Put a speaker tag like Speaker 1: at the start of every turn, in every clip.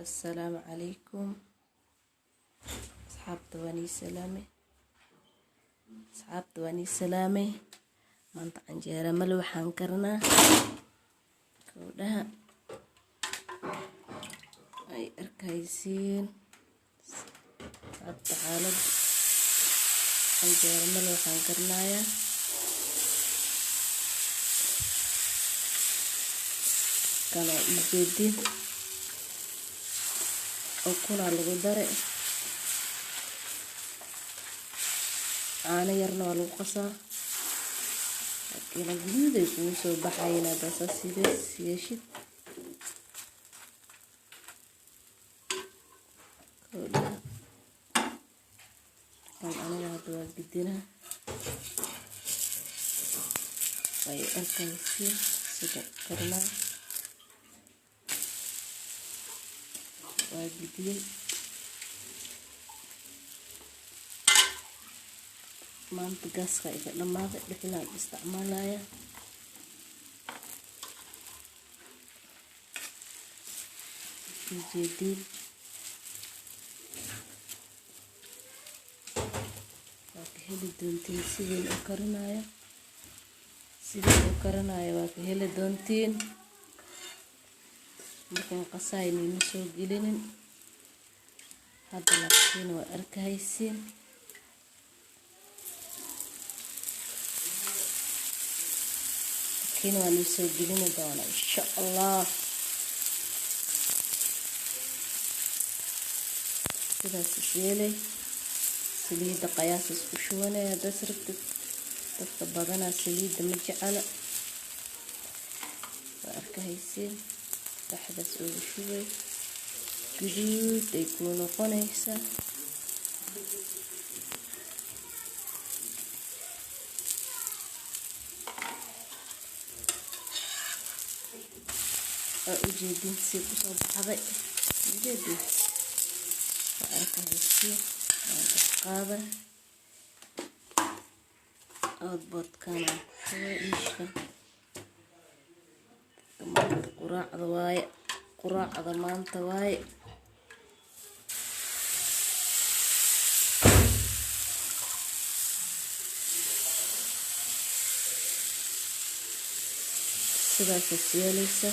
Speaker 1: السلام عليكم أصحابتي واني سلامي maanta canjeera mal waxaan karnaa gabdhaha ay arkaysiin sabta xaalad canjeera mal waxaan karnayaa kana ijeedin oo kuna lagu dare caano yarna waa lagu qasaa kina guud ay kugu soo baxayna basa sidaas yeeshid kan aniga hadda waa gidina way arkaysiin sida karnaa waa gidiyey maanta gaaska iga dhamaaday dhixlaan isticmaalaya ujeedin waa ka heli doontiin sideen u karinaya waa ka heli doontiin markaan qasaynayna soo gelinin hadda laakiin waa arkaysiin كين واني سو جلنا دونا إن شاء الله كذا سيلي سليد قياس وشوانا يا دسرت تطبقنا سليد مجعلة وأركهيسين تحدث وشوي جديد يكونوا قنيسة ujeedin si ku soo baxday ujeedin arkaysiin qaada outboardkana ishka quraacda maanta waaye sidaas yeelaysa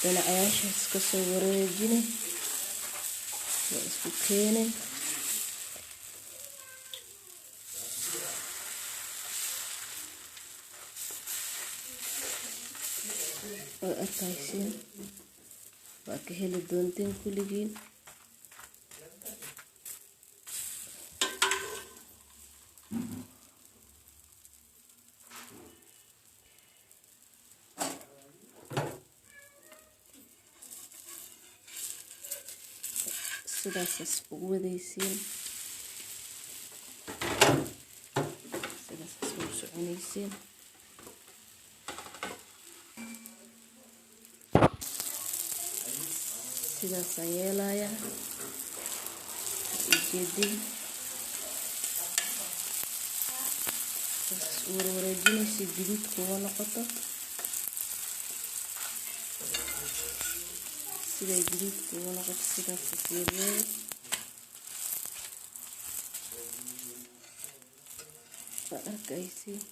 Speaker 1: dhinacyaasha iska soo wareejinay waa isku keenay oo arkaysiin waa ka heli doonteen kulligiin sidaas isku wadaysiin sidaas isku soconaysiin sidaas aan yeelaya ujeedin warwareejinaysa guduud kuwa noqoto siday guduud kuwa noqoto sidaas yeelay waa arkaysiin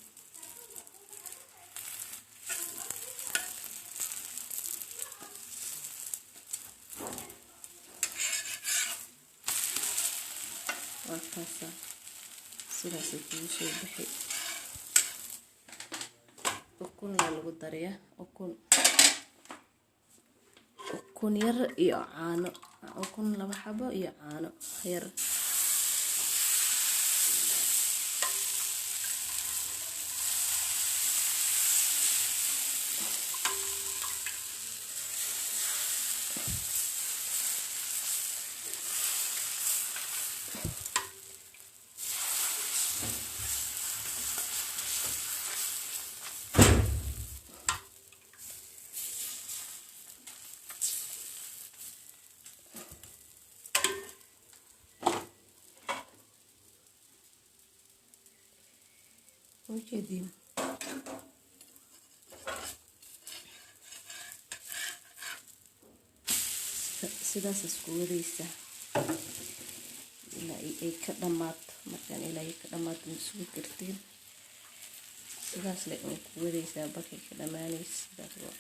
Speaker 1: waa kaasa sidaasay kugu soo baxay ukunna lagu dariyaa ukun yar iyo caano ukun 2 xabo iyo caano yar ujeedin marka sidaas isku wadaysa ilaa ay ka dhamaato. markaan ilaa ay ka dhamaato ma sugi kartiin, sidaas le ku wadaysaa bakay ka dhamaanaysa sidaas waa.